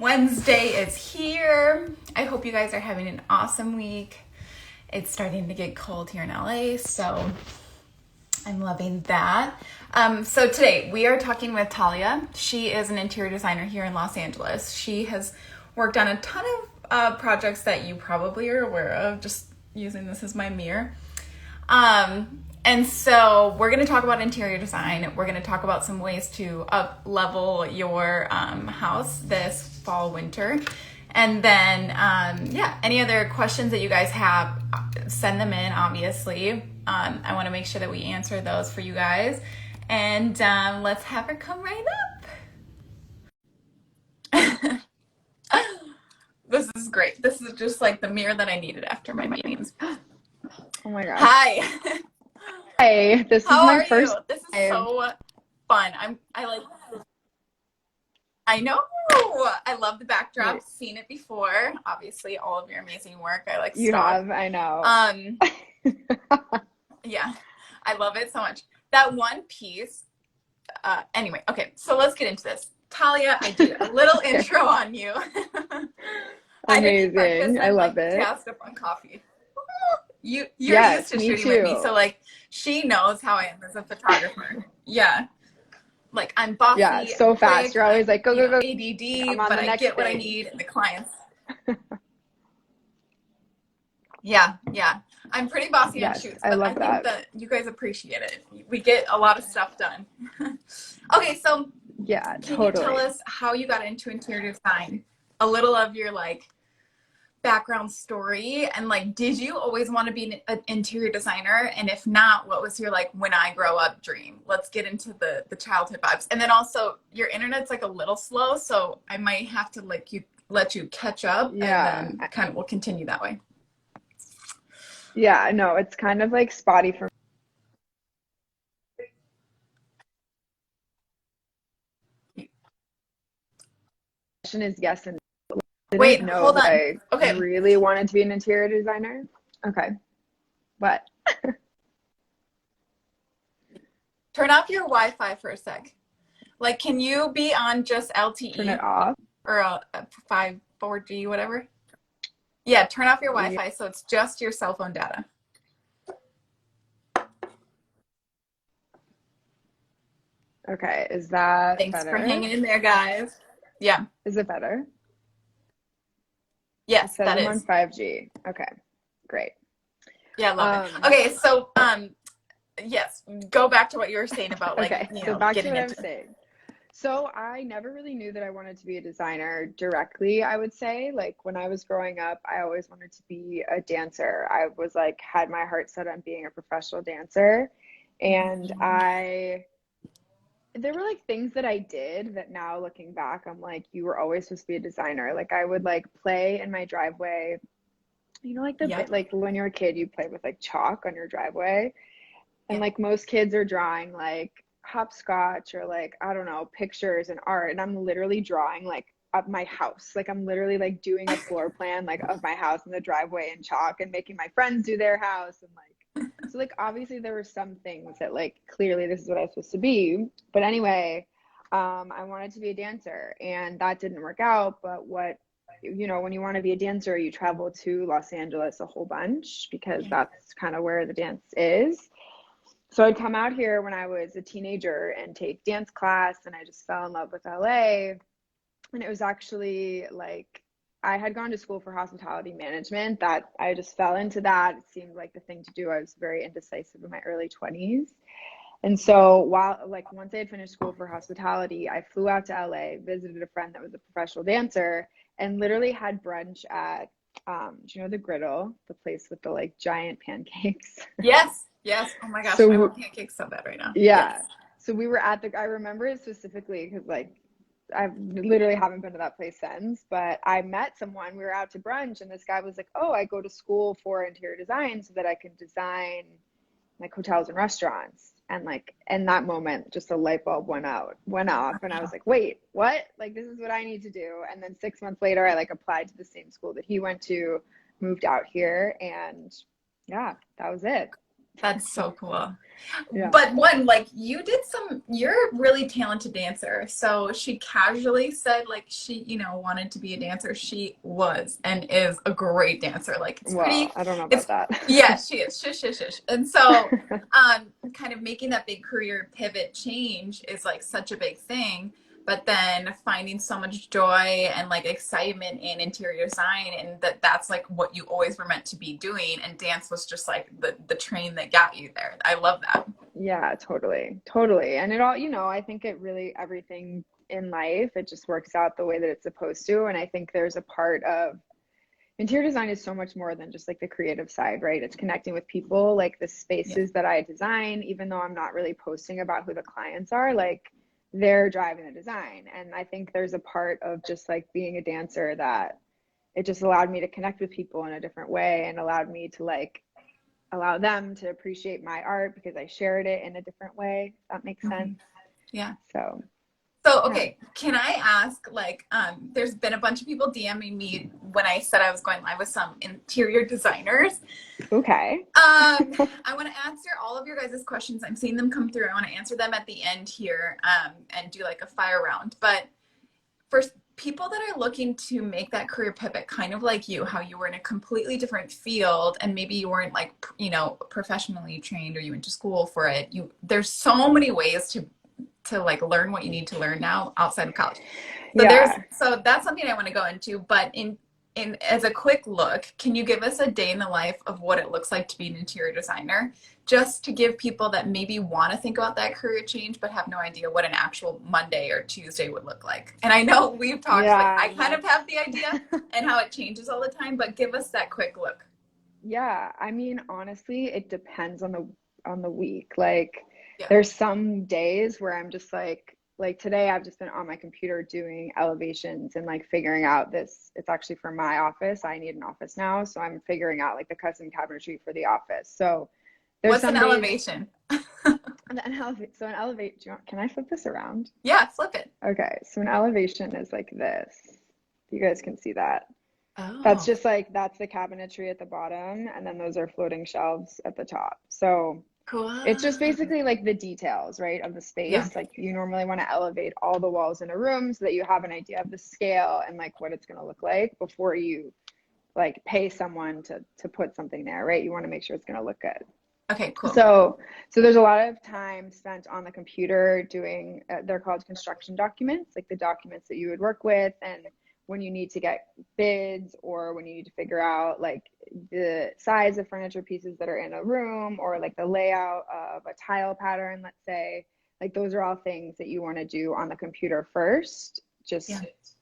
Wednesday is here. I hope you guys are having an awesome week. It's starting to get cold here in LA, so I'm loving that. So today we are talking with Talia. She is an interior designer here in Los Angeles. She has worked on a ton of projects that you probably are aware of, just using this as my mirror. And so we're going to talk about interior design. We're going to talk about some ways to up level your house this fall, winter. And then, any other questions that you guys have, send them in, obviously. I want to make sure that we answer those for you guys. And let's have her come right up. This is great. This is just like the mirror that I needed after my meetings. Oh my gosh. Hi. Hey, this is How my are first you? This is so fun. I know. I love the backdrop. Seen it before. Obviously, all of your amazing work. I like You stalk. have, I know. Yeah, I love it so much. That one piece. Anyway, okay, so let's get into this. Talia, I did a little intro on you. I didn't eat breakfast. I love it. Passed up on coffee. You're Yes, used to me shooting too. with me, so like she knows how I am as a photographer. Yeah. Like I'm bossy. Yeah, so fast. Quick, You're always like, go, go, go. ADD, but I get what I need and the clients. Yeah. I'm pretty bossy on shoots, but I think that you guys appreciate it. We get a lot of stuff done. Okay, so yeah, can you tell us how you got into interior design? A little of your like background story, and like, did you always want to be an interior designer? And if not, what was your like when I grow up dream? Let's get into the childhood vibes. And then also your internet's like a little slow, so I might have to let you catch up. Yeah, and then kind of we'll continue that way. Yeah, no, it's kind of like spotty for me. Question is yes and no. Wait, hold on. I Okay. really wanted to be an interior designer. Okay. What? Turn off your Wi-Fi for a sec. Like, can you be on just LTE? Turn it off? Or 4G, whatever? Yeah, turn off your Wi-Fi so it's just your cell phone data. Okay, is that Thanks better? for hanging in there, guys. Yeah. Is it better? Yes, that is. I'm on 5G. Okay, great. Yeah, I love it. Okay, so yes, go back to what you were saying about like, okay, you so know, back getting to what into. I'm saying. So I never really knew that I wanted to be a designer directly, I would say. Like when I was growing up, I always wanted to be a dancer. I was like, had my heart set on being a professional dancer. And there were like things that I did that now looking back, I'm like, you were always supposed to be a designer. Like I would like play in my driveway. You know, like like when you're a kid, you play with like chalk on your driveway. And like most kids are drawing like hopscotch or like, I don't know, pictures and art. And I'm literally drawing like up my house. Like I'm literally like doing a floor plan like of my house in the driveway in chalk and making my friends do their house. And like, so like obviously there were some things that like clearly this is what I was supposed to be. But anyway, I wanted to be a dancer and that didn't work out. But what, you know, when you want to be a dancer, you travel to Los Angeles a whole bunch because that's kind of where the dance is. So I'd come out here when I was a teenager and take dance class, and I just fell in love with LA. And it was actually like I had gone to school for hospitality management, that I just fell into that. It seemed like the thing to do. I was very indecisive in my early 20s. And so once I had finished school for hospitality, I flew out to LA, visited a friend that was a professional dancer, and literally had brunch at do you know the Griddle, the place with the like giant pancakes? Yes. Oh my gosh, I want pancakes so bad right now. Yeah. Yes. So we were I remember it specifically because like I literally haven't been to that place since, but I met someone, we were out to brunch and this guy was like, oh, I go to school for interior design so that I can design like hotels and restaurants. And like in that moment, just a light bulb went off and I was like, wait, what? Like this is what I need to do. And then 6 months later, I like applied to the same school that he went to, moved out here, and yeah, that was it. That's so cool. Yeah. But one, like you're a really talented dancer. So she casually said like she, wanted to be a dancer. She was and is a great dancer. Like Well, I don't know about it's, that. yeah, she is. Shush, shush, shush. And so, kind of making that big career pivot change is like such a big thing. But then finding so much joy and like excitement in interior design, and that's like what you always were meant to be doing, and dance was just like the train that got you there. I love that. Yeah, totally. Totally. And it all, I think it really, everything in life, it just works out the way that it's supposed to. And I think there's a part of interior design is so much more than just like the creative side, right? It's connecting with people, like the Yeah. spaces that I design, even though I'm not really posting about who the clients are, like they're driving the design. And I think there's a part of just like being a dancer that it just allowed me to connect with people in a different way and allowed me to like allow them to appreciate my art because I shared it in a different way, if that makes sense. Mhm. Yeah. So, So, yeah. okay, can I ask, like, there's been a bunch of people DMing me when I said I was going live with some interior designers. Okay. I want to answer all of your guys' questions. I'm seeing them come through. I want to answer them at the end here, and do like a fire round. But for people that are looking to make that career pivot, kind of like you, how you were in a completely different field and maybe you weren't like, professionally trained or you went to school for it. There's so many ways to like learn what you need to learn now outside of college. Yeah. So that's something I want to go into, but in as a quick look, can you give us a day in the life of what it looks like to be an interior designer? Just to give people that maybe want to think about that career change but have no idea what an actual Monday or Tuesday would look like. And I know we've talked, like I Yeah, kind of have the idea and how it changes all the time, but give us that quick look. yeah. I mean, honestly, it depends on the week. Like Yeah. there's some days where I'm just like today I've just been on my computer doing elevations and like figuring out this. It's actually for my office. I need an office now, so I'm figuring out like the custom cabinetry for the office. So there's What's an some days elevation? so an elevate. Can I flip this around? Yeah, flip it. Okay, so an elevation is like this. You guys can see that. That's Oh, just like that's the cabinetry at the bottom, and then those are floating shelves at the top. So it's cool. just basically like the details, right, of the Yeah. space. Like you normally want to elevate all the walls in a room so that you have an idea of the scale and like what it's going to look like before you like pay someone to put something there, right? You want to make sure it's going to look good. Okay, cool. So there's a lot of time spent on the computer doing they're called construction documents, like the documents that you would work with, and when you need to get bids or when you need to figure out like the size of furniture pieces that are in a room or like the layout of a tile pattern, let's say, like those are all things that you want to do on the computer first. Yeah. Just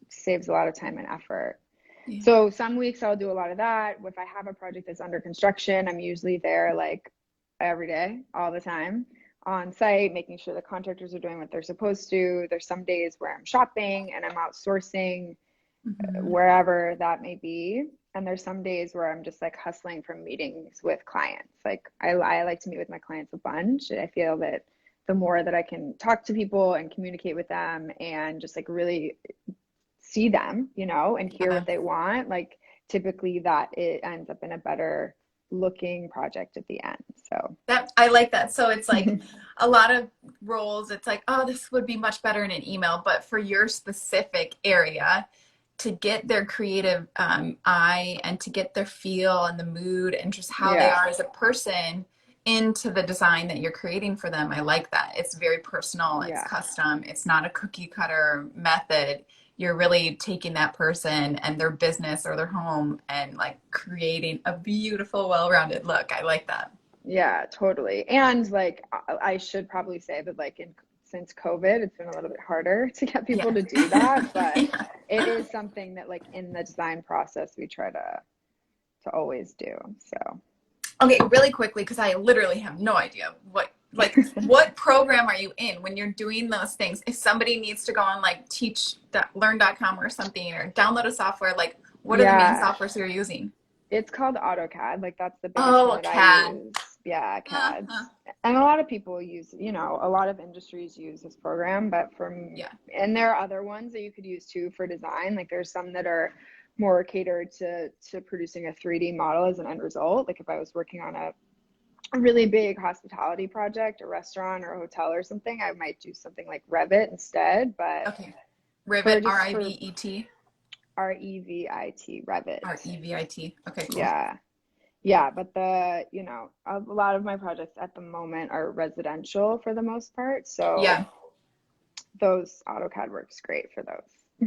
saves a lot of time and effort. Yeah. So some weeks I'll do a lot of that. If I have a project that's under construction, I'm usually there like every day, all the time on site, making sure the contractors are doing what they're supposed to. There's some days where I'm shopping and I'm outsourcing Mhm. wherever that may be. And there's some days where I'm just like hustling from meetings with clients. Like I like to meet with my clients a bunch. I feel that the more that I can talk to people and communicate with them and just like really see them, and hear Yeah. what they want, like typically that it ends up in a better looking project at the end. So That I like that. So it's like a lot of roles, it's like, oh, this would be much better in an email. But for your specific area, to get their creative eye and to get their feel and the mood and just how they yeah, are as a person into the design that you're creating for them, I like that. It's very personal, it's yeah, custom, it's not a cookie cutter method. You're really taking that person and their business or their home and like creating a beautiful, well-rounded look. I like that. yeah, totally. And like I should probably say that like in since COVID, it's been a little bit harder to get people Yeah. to do that, but Yeah. it is something that like in the design process we try to always do. So Okay, really quickly, because I literally have no idea what program are you in when you're doing those things? If somebody needs to go on like learn.com or something or download a software, like what are the main yeah, softwares you're using? it's called AutoCAD. Like that's the biggest one Oh, that I CAD. use. Yeah, CAD. Uh-huh. And a lot of people use, a lot of industries use this program, but Yeah. and there are other ones that you could use too for design. Like there's some that are more catered to producing a 3D model as an end result. Like if I was working on a a really big hospitality project, a restaurant or a hotel or something, I might do something like Revit instead. But Okay. Rivet, for just for R-I-V-E-T. Revit, Revit. R-E-V-I-T. Okay, cool. Yeah. Yeah, but a lot of my projects at the moment are residential for the most part. So Yeah. those AutoCAD works great for those.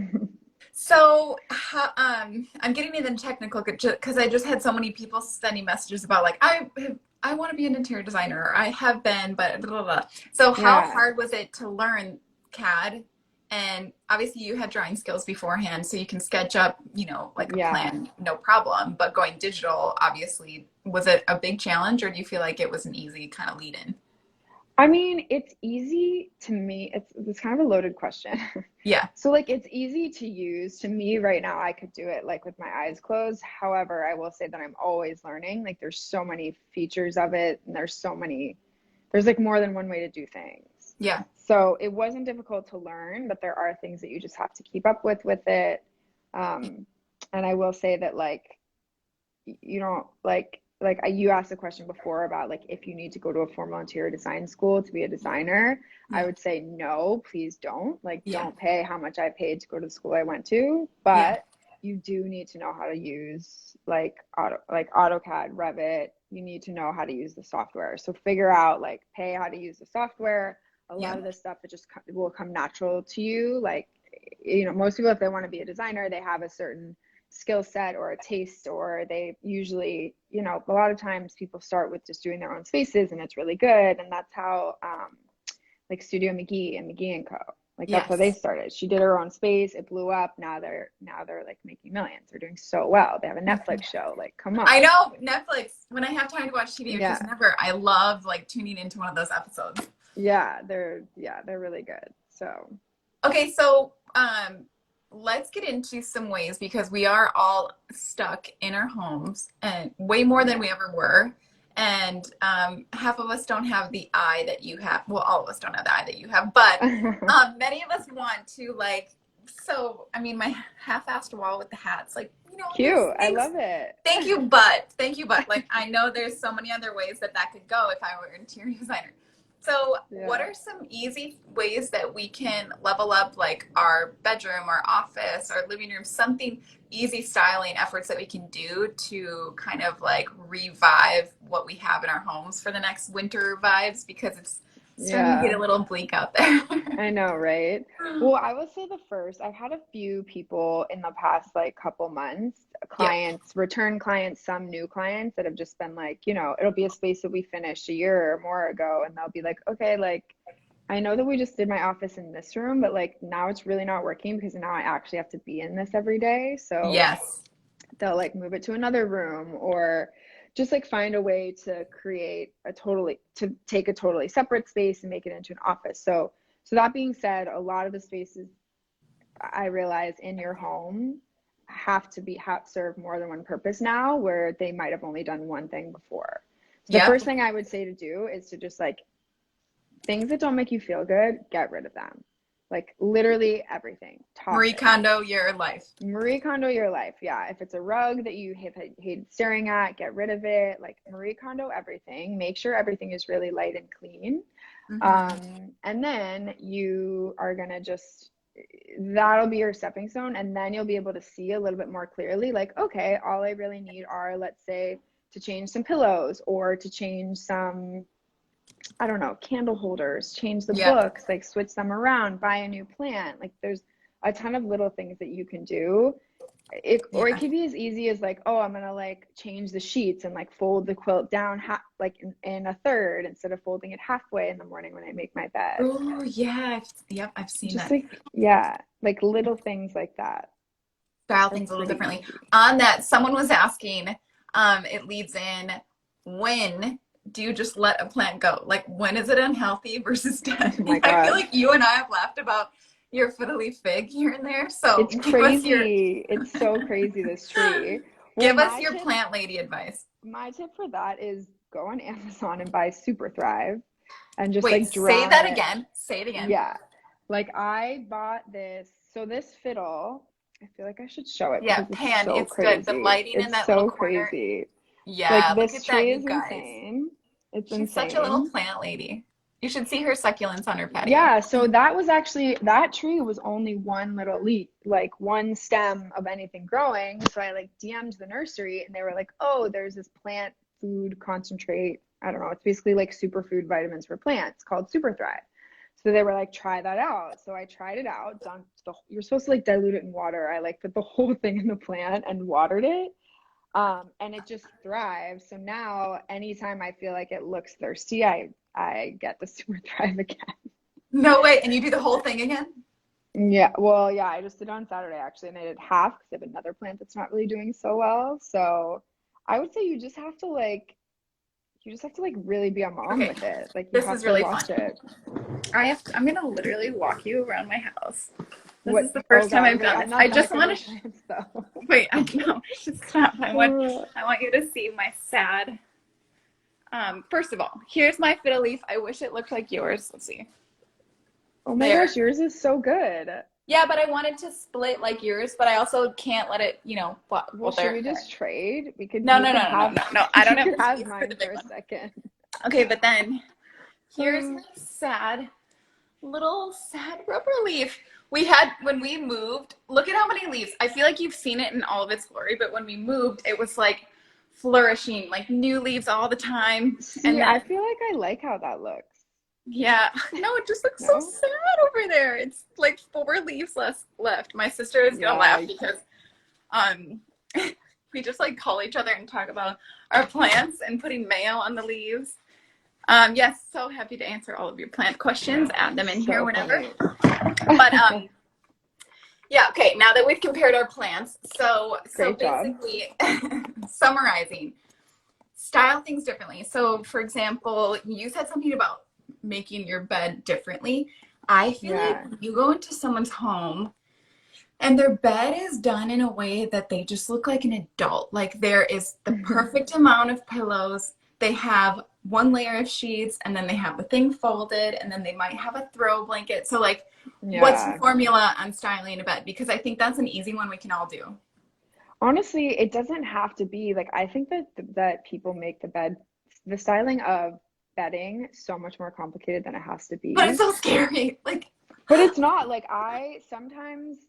So, I'm getting into the technical because I just had so many people sending messages about like I want to be an interior designer, or I have been, but blah, blah, blah. So, how Yeah. hard was it to learn CAD? And obviously, you had drawing skills beforehand, so you can sketch up, like a Yeah. plan, no problem. But going digital, obviously, was it a big challenge, or do you feel like it was an easy kind of lead in? I mean, it's easy to me. It's kind of a loaded question. Yeah, So like it's easy to use. To me right now, I could do it like with my eyes closed. However, I will say that I'm always learning. Like there's so many features of it and there's like more than one way to do things. yeah, So it wasn't difficult to learn, but there are things that you just have to keep up with it. Um, and I will say that like you don't you asked a question before about like if you need to go to a formal interior design school to be a designer. I yeah, would say no, please don't. Like yeah, don't pay how much I paid to go to the school I went to, yeah, but you do need to know how to use AutoCAD, Revit. You need to know how to use the software. So figure out like pay how to use the software. A yeah, lot of this stuff it just will come natural to you. Like most people if they want to be a designer, they have a certain skill set or a taste, or they usually, a lot of times people start with just doing their own spaces and it's really good. And that's how like Studio McGee and McGee and Co. Like that's how they yes. started. She did her own space, it blew up. Now they're like making millions. They're doing so well. They have a Netflix show. Like, come on. I know Netflix. When I have time to watch TV, which is Yeah. never, I love like tuning into one of those episodes. Yeah, they're really good. So Okay, so let's get into some ways because we are all stuck in our homes and way more than yeah. we ever were. And half of us don't have the eye that you have. Well, all of us don't have the eye that you have, but many of us want to like. So, I mean, my half-assed wall with the hats, like, there's Cute. I things. love it. Thank you, but like, I know there's so many other ways that could go if I were an interior designer. So, what Yeah. are some easy ways that we can level up, like our bedroom, our office, our living room, something easy styling efforts that we can do to kind of like revive what we have in our homes for the next winter vibes because it's starting to get Yeah. a little bleak out there. I know, right? Well, I would say the first, I've had a few people in the past like couple months, Yep. clients, return clients, some new clients that have just been like, it'll be a space that we finished a year or more ago, and they'll be like, okay, like I know that we just did my office in this room, but like now it's really not working because now I actually have to be in this every day. So Yes. they'll like move it to another room or just like find a way to take a totally separate space and make it into an office. So that being said, a lot of the spaces I realize in your home have serve more than one purpose now, where they might have only done one thing before. So the Yep. first thing I would say to do is to just like things that don't make you feel good, get rid of them. Like literally everything. Toss Marie it. Kondo, your life. Marie Kondo your life. Yeah. If it's a rug that you hate staring at, get rid of it. Like Marie Kondo everything. Make sure everything is really light and clean. Mm-hmm. And then you are gonna that'll be your stepping stone, and then you'll be able to see a little bit more clearly. Like, okay, all I really need are, let's say, to change some pillows or to change some, I don't know, candle holders, change the Yep. books, like switch them around, buy a new plant. Like there's a ton of little things that you can do. Or it Yeah. could be as easy as like, oh, I'm gonna like change the sheets and like fold the quilt down like in a third instead of folding it halfway in the morning when I make my bed. Oh, yeah. Yep, I've seen Just that. like, yeah, like little things like that Style are things a little pretty differently. easy. On that, someone was asking, it leads in, when do you just let a plant go? Like, when is it unhealthy versus dead? Oh my And I feel God. like you and I have laughed about your fiddly fig here and there. So It's crazy. It's so crazy, this tree. Well, give us your plant lady advice. my tip for that is go on Amazon and buy Super Thrive and just Wait, like say drown that it. again. Say it again. Yeah. Like I bought this fiddle, I feel like I should show it Yeah, because it's pan, so it's good. The crazy. lighting in It's that little so corner. crazy. Like Yeah, look this at that, tree you is guys. insane. It's She's such a little insane. plant lady. You should see her succulents on her patio. Yeah, so that was actually, that tree was only one little leaf, like one stem of anything growing. So I like DM'd the nursery and they were like, oh, there's this plant food concentrate. I don't know. It's basically like superfood vitamins for plants called Super Thrive. So they were like, try that out. So I tried it out. You're supposed to like dilute it in water. I like put the whole thing in the plant and watered it. And it just thrives. So now anytime I feel like it looks thirsty, I get the Super Thrive again. No way. And you do the whole thing again? Yeah, well, yeah, I just did it on Saturday actually, and I did half because I have another plant that's not really doing so well. So I would say you just have to like really be a mom Okay. with it. Like you This have is to really watch fun. it. I'm gonna literally walk you around my house. This What? is the Oh first time God, I've wait, done I'm this. not I that just good want with to plants though. wait. I know. Stop. I want you to see my sad. First of all, here's my fiddle leaf. I wish it looked like yours. Let's see. Oh my gosh, There. yours is so good. Yeah, but I wanted to split like yours, but I also can't let it, Well, well, should there. we just trade? No, You no, can no, no, no, have no, no. I don't you have can the have space for the mine for big a one. second. Okay, but then here's my sad rubber leaf. When we moved, look at how many leaves. I feel like you've seen it in all of its glory, but when we moved, it was like flourishing, like new leaves all the time. See, And then, I feel like I like how that looks. yeah, no, it just looks so No? sad over there. It's like 4 leaves left. My sister is gonna Yeah. laugh because um we just like call each other and talk about our plants and putting mayo on the leaves. Yes, so happy to answer all of your plant questions. Add them in here So whenever. funny. But yeah, okay, now that we've compared our plants, so Great job. basically summarizing, style things differently. So for example, you said something about making your bed differently. I feel like Yeah. you go into someone's home and their bed is done in a way that they just look like an adult. Like there is the perfect amount of pillows. They have one layer of sheets and then they have the thing folded and then they might have a throw blanket. So like what's your Yeah. formula on styling a bed? Because I think that's an easy one we can all do. Honestly, it doesn't have to be like I think that people make the styling of bedding so much more complicated than it has to But it's be. so scary. Like But it's not like I sometimes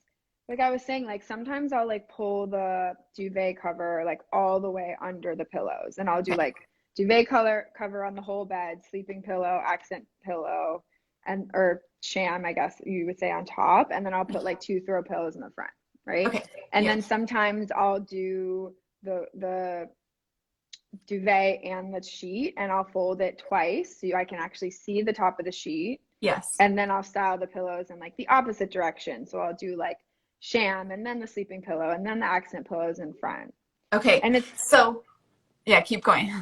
like I was saying like sometimes I'll like pull the duvet cover like all the way under the pillows and I'll do like duvet color cover on the whole bed, sleeping pillow, accent pillow and or sham I guess you would say on top and then I'll put like two throw pillows in the front, right? okay, And yeah. then sometimes I'll do the duvet and the sheet and I'll fold it twice so I can actually see the top of the sheet Yes. and then I'll style the pillows in like the opposite direction. So I'll do like sham and then the sleeping pillow and then the accent pillows in front. Okay. And So yeah, keep going.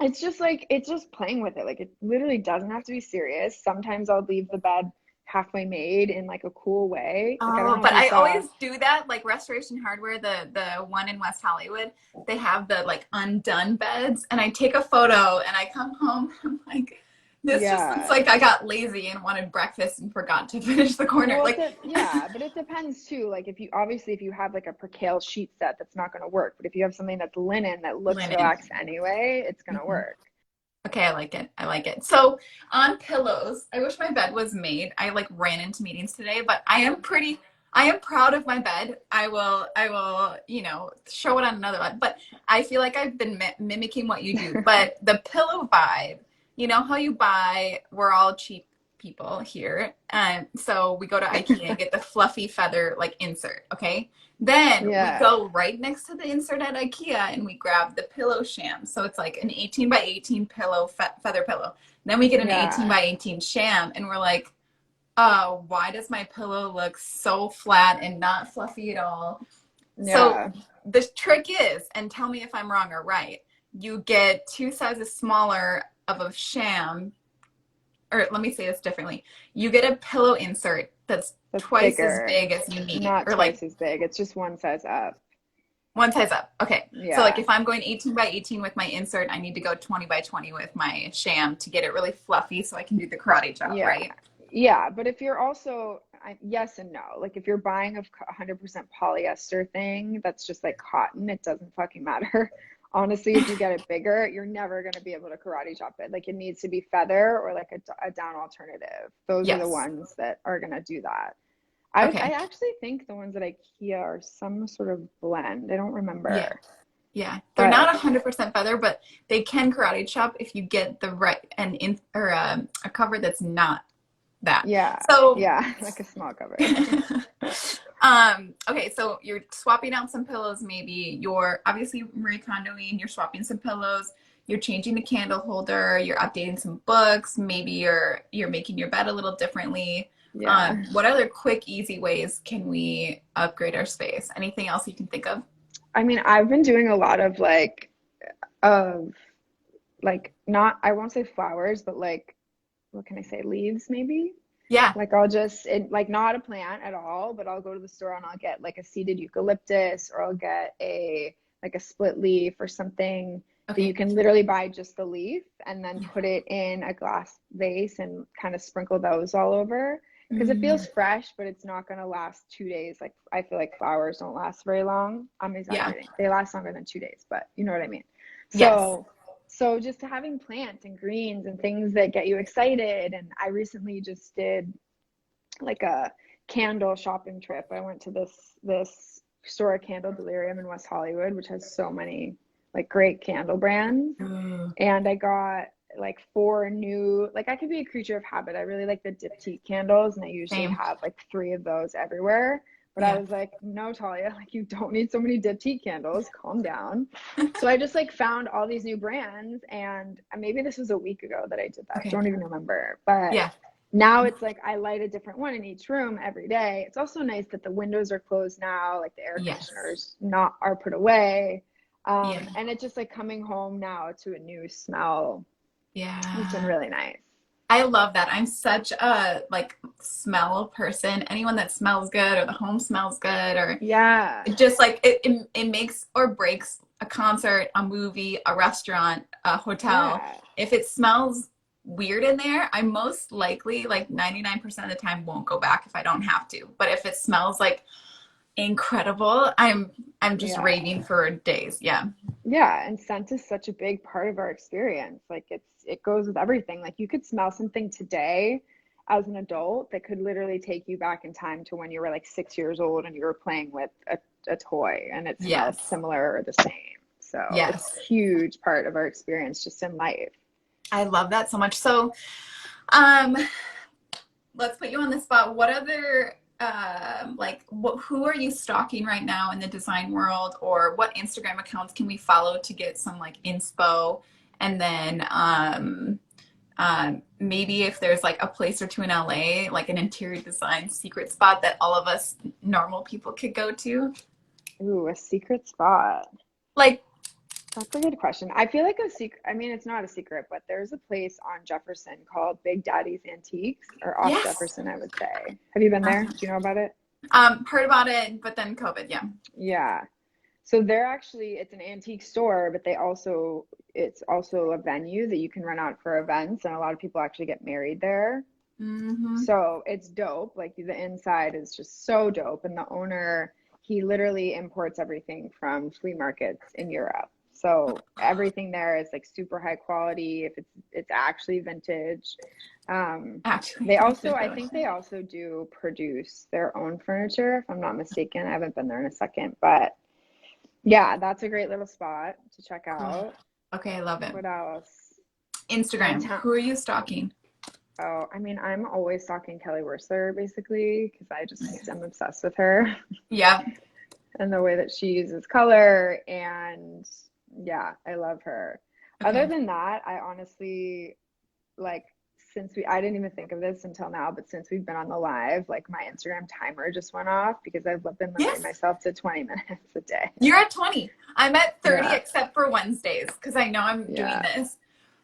it's just like it's just playing with it. Like it literally doesn't have to be serious. Sometimes I'll leave the bed halfway made in like a cool way. Like I don't Oh, know if but you I saw. always do that. Like Restoration Hardware, the one in West Hollywood, they have the like undone beds, and I take a photo, and I come home, and I'm like, this just looks Yeah. like I got lazy and wanted breakfast and forgot to finish the corner. Well, Like, yeah, but it depends too. Like if you obviously if you have like a percale sheet set, that's not going to work. But if you have something that's linen that looks linen. relaxed anyway, it's going to Mhm. work. Okay, I like it. I like it. So on pillows, I wish my bed was made. I like ran into meetings today, but I am proud of my bed. I will, show it on another one. But I feel like I've been mimicking what you do. But the pillow vibe, you know how you buy, we're all cheap people here. And so we go to IKEA and get the fluffy feather like insert, okay? Then we Yeah. go right next to the insert at IKEA and we grab the pillow sham. So it's like an 18 by 18 pillow, feather pillow. Then we get an 18 Yeah. by 18 sham and we're like, oh, why does my pillow look so flat and not fluffy at all? So Yeah. the trick is, and tell me if I'm wrong or right, you get 2 sizes smaller of a sham, or let me say this differently. You get a pillow insert that's That's twice as bigger. big as you need, Not or like twice as big. It's just one size up. one size up. Okay. So like Yeah. if I'm going 18 by 18 with my insert, I need to go 20 by 20 with my sham to get it really fluffy so I can do the karate chop, Yeah. right? Yeah, but if you're also yes and no. Like if you're buying a 100% polyester thing that's just like cotton, it doesn't fucking matter. honestly, if you get it bigger, you're never going to be able to karate chop it. Like it needs to be feather or like a down alternative. Those are the Yes. ones that are going to do that. I Okay. actually think the ones at IKEA are some sort of blend. I don't Yeah. remember, Yeah. They're not but 100% feather, but they can karate chop if you get the right and in or a cover that's not that. yeah, So yeah, like a small cover. okay, so you're swapping out some pillows, maybe you're obviously Marie Kondoing, you're swapping some pillows, you're changing the candle holder, you're updating some books, maybe you're making your bed a little differently. Yeah. What other quick, easy ways can we upgrade our space? Anything else you can think of? I mean, I've been doing a lot of like not I won't say flowers, but like what can I say? Leaves maybe? Yeah. Like I'll just like not a plant at all, but I'll go to the store and I'll get like a seeded eucalyptus or I'll get a like a split leaf or something that you Okay. can literally buy just the leaf and then Yeah. put it in a glass vase and kind of sprinkle those all over because it Mm, feels fresh, but it's not going to last 2 days. Like I feel like flowers don't last very long. I'm yeah. exaggerating. They last longer than 2 days, but you know what I mean. Yes. So just having plants and greens and things that get you excited. And I recently just did like a candle shopping trip. I went to this store, Candle Delirium in West Hollywood, which has so many like great candle brands. Ooh, And I got like four new, like I could be a creature of habit. I really like the diptyque candles, and I usually same. have like three of those everywhere. But I Yeah. was like, no, Talia, like you don't need so many diptyque candles. Calm down. So I just like found all these new brands, and maybe this was a week ago that I did that. Okay. Don't even remember. But Yeah. now it's like I light a different one in each room every day. It's also nice that the windows are closed now, like the air Yes. conditioners not are put away. Yeah. And it's just like coming home now to a new smell has been Yeah. really nice. I love that. I'm such a like smell person. Anyone that smells good or the home smells good or Yeah. it just like it makes or breaks a concert, a movie, a restaurant, a hotel. Yeah. If it smells weird in there, I most likely like 99% of the time won't go back if I don't have to. But if it smells like incredible, I'm just Yeah. raving for days. Yeah. Yeah, and scent is such a big part of our experience. Like it goes with everything. Like you could smell something today as an adult that could literally take you back in time to when you were like 6 years old and you were playing with a toy and it smelled Yes. similar or the same. So it's Yes. a huge part of our experience just in life. I love that so much. So, um, let's put you on the spot. What other who are you stalking right now in the design world, or what Instagram accounts can we follow to get some like inspo? And then maybe if there's like a place or two in LA, like an interior design secret spot that all of us normal people could go to. Ooh, a secret spot. Like, That's a good question. I feel like a secret, I mean, it's not a secret, but there's a place on Jefferson called Big Daddy's Antiques, or off yes, Jefferson, I would say. Have you been there? Do you know about it? heard about it, but then COVID, yeah. Yeah. So they're actually, it's an antique store, but it's also a venue that you can rent out for events, and a lot of people actually get married there. Mm-hmm. So it's dope. Like the inside is just so dope. And the owner, he literally imports everything from flea markets in Europe. So everything there is like super high quality. If it's actually vintage. Actually, They also, vintage, I I like think that. they also do produce their own furniture, if I'm not mistaken. I haven't been there in a second, but yeah, that's a great little spot to check Cool. out. Okay, I love it. What else? Instagram. Downtown. Who are you stalking? Oh, I mean, I'm always stalking Kelly Wearstler basically because I just am obsessed with her Yeah. and the way that she uses color. And yeah, I love her. Other Okay. than that, I honestly like I didn't even think of this until now, but since we've been on the live, like my Instagram timer just went off because I've been limiting Yes. myself to 20 minutes a day. You're at 20. I'm at 30 Yeah, except for Wednesdays because I know I'm doing yeah. this.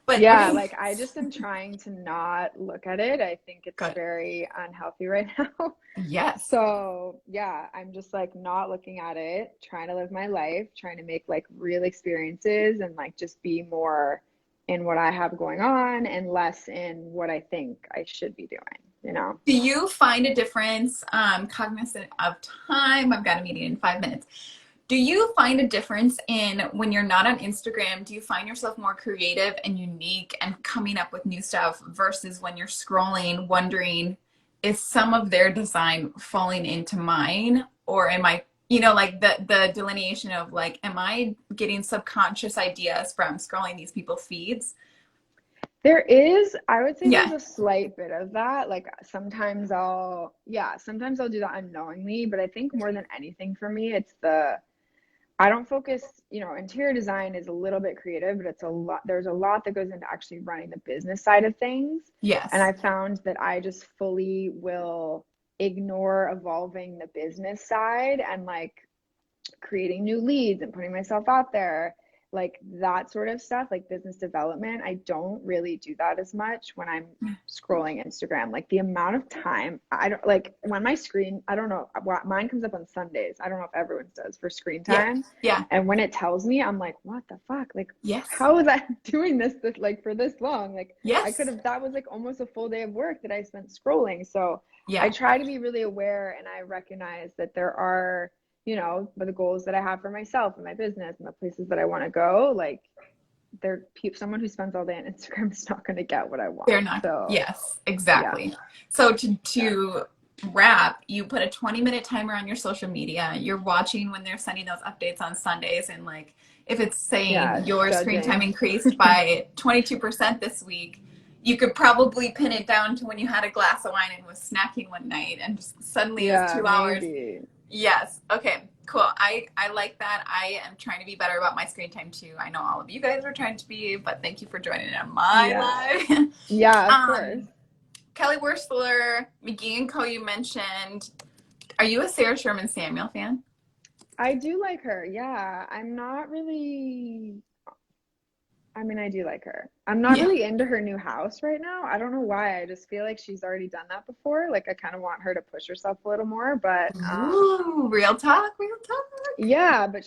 But Yeah, okay. like I just am trying to not look at it. I think it's Good. very unhealthy right now. Yes. So, yeah, I'm just like not looking at it, trying to live my life, trying to make like real experiences and like just be more in what I have going on and less in what I think I should be doing, you know? Do you find a difference, cognizant of time? I've got a meeting in 5 minutes. Do you find a difference in when you're not on Instagram? Do you find yourself more creative and unique and coming up with new stuff versus when you're scrolling, wondering, is some of their design falling into mine? Or am I, like the delineation of like, am I getting subconscious ideas from scrolling these people's feeds? I would say Yeah. there's a slight bit of that. Like sometimes I'll do that unknowingly, but I think more than anything for me, I don't focus, interior design is a little bit creative, but there's a lot that goes into actually running the business side of things. And Yes. I found that I just fully will ignore evolving the business side and like creating new leads and putting myself out there, like that sort of stuff, like business development. I don't really do that as much when I'm scrolling Instagram. Like the amount of time I don't like when my screen, I don't know, mine comes up on Sundays. I don't know if everyone's does for screen Yeah. time. Yeah. And when it tells me, I'm like, what the fuck? Like, Yes. how was I doing this like for this long? Like, Yes. I could have, that was like almost a full day of work that I spent scrolling. So Yeah. I try to be really aware, and I recognize that there are, the goals that I have for myself and my business and the places that I want to go, like someone who spends all day on Instagram is not going to get what I want. They're not. So Yes, exactly. yeah. So to wrap, you put a 20-minute timer on your social media. You're watching when they're sending those updates on Sundays, and like if it's saying your screen time increased by 22% this week, you could probably pin it down to when you had a glass of wine and was snacking one night, and just suddenly it's 2 hours. Yes. Okay, cool. I like that. I am trying to be better about my screen time too. I know all of you guys are trying to be, but thank you for joining in on my live. Yeah, of course. Kelly Wurstler, McGee & Co. you mentioned. Are you a Sarah Sherman Samuel fan? I do like her. Yeah. I'm not really, I mean, I do like her. I'm not really into her new house right now. I don't know why. I just feel like she's already done that before. Like I kind of want her to push herself a little more, but ooh, real talk. Yeah, but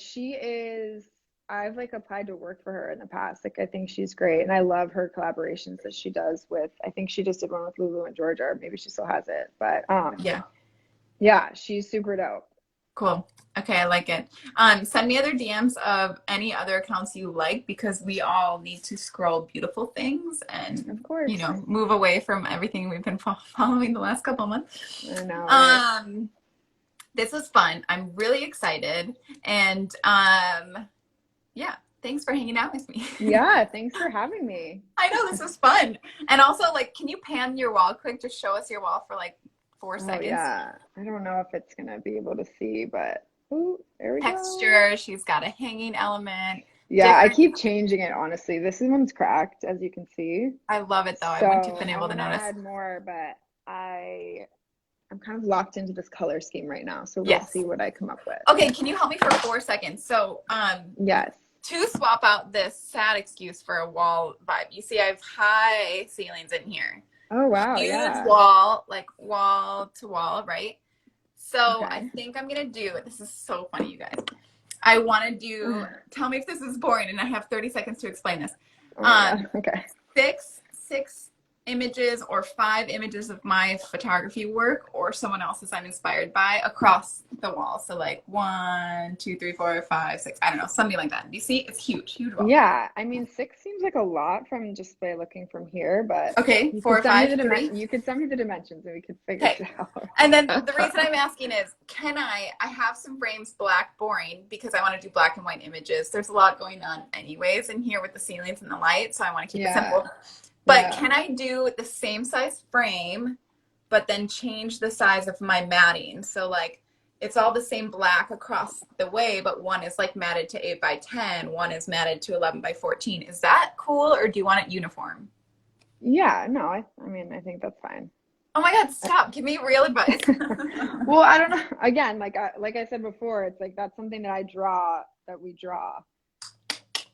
I've like applied to work for her in the past. Like I think she's great, and I love her collaborations that she does with, I think she just did one with Lulu and Georgia, or maybe she still has it. But yeah, she's super dope. Cool. Okay, I like it. Send me other DMs of any other accounts you like, because we all need to scroll beautiful things and, of course, move away from everything we've been following the last couple of months. I know. Right? This was fun. I'm really excited, and yeah, thanks for hanging out with me. Yeah, thanks for having me. I know, this was fun. And also, like, can you pan your wall quick? Just show us your wall for like 4 seconds. Yeah, I don't know if it's gonna be able to see, but ooh, there we go. Texture. She's got a hanging element. Yeah, I keep changing it, honestly. This one's cracked, as you can see. I love it, though. So I wouldn't have been able to notice. Add more, but I'm kind of locked into this color scheme right now, so we'll see what I come up with. Okay, can you help me for 4 seconds? So, yes. To swap out this sad excuse for a wall vibe, you see I have high ceilings in here. Oh, wow. Huge wall, like wall to wall, right? So I think I'm going to do, this is so funny, you guys. I want to do, tell me if this is boring, and I have 30 seconds to explain this. Okay. Six images or 5 images of my photography work or someone else's I'm inspired by across the wall. So like 1, 2, 3, 4, 5, 6, I don't know, something like that. Do you see? It's huge wall. Yeah, I mean 6 seems like a lot from just by looking from here, but okay, 4 or 5, 3. You could send me the dimensions and we could figure it out. And then the reason I'm asking is, I have some frames black boring because I want to do black and white images. There's a lot going on anyways in here with the ceilings and the light, so I want to keep it simple. But can I do the same size frame, but then change the size of my matting? So like it's all the same black across the way, but one is like matted to 8 by 10, one is matted to 11 by 14. Is that cool, or do you want it uniform? Yeah, no, I mean, I think that's fine. Oh my God, stop. Give me real advice. Well, I don't know. Again, like I said before, it's like that's something that we draw.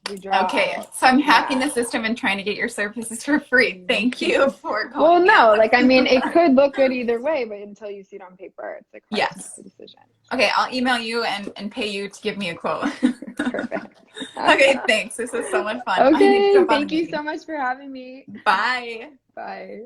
Okay, so I'm hacking the system and trying to get your services for free. Thank you for calling. Well, no, like I mean, it could look good either way, but until you see it on paper, it's like hard to make the decision. Okay, I'll email you and pay you to give me a quote. Perfect. Okay, thanks. This was so much fun. Okay, thank you so much for having me. Bye. Bye.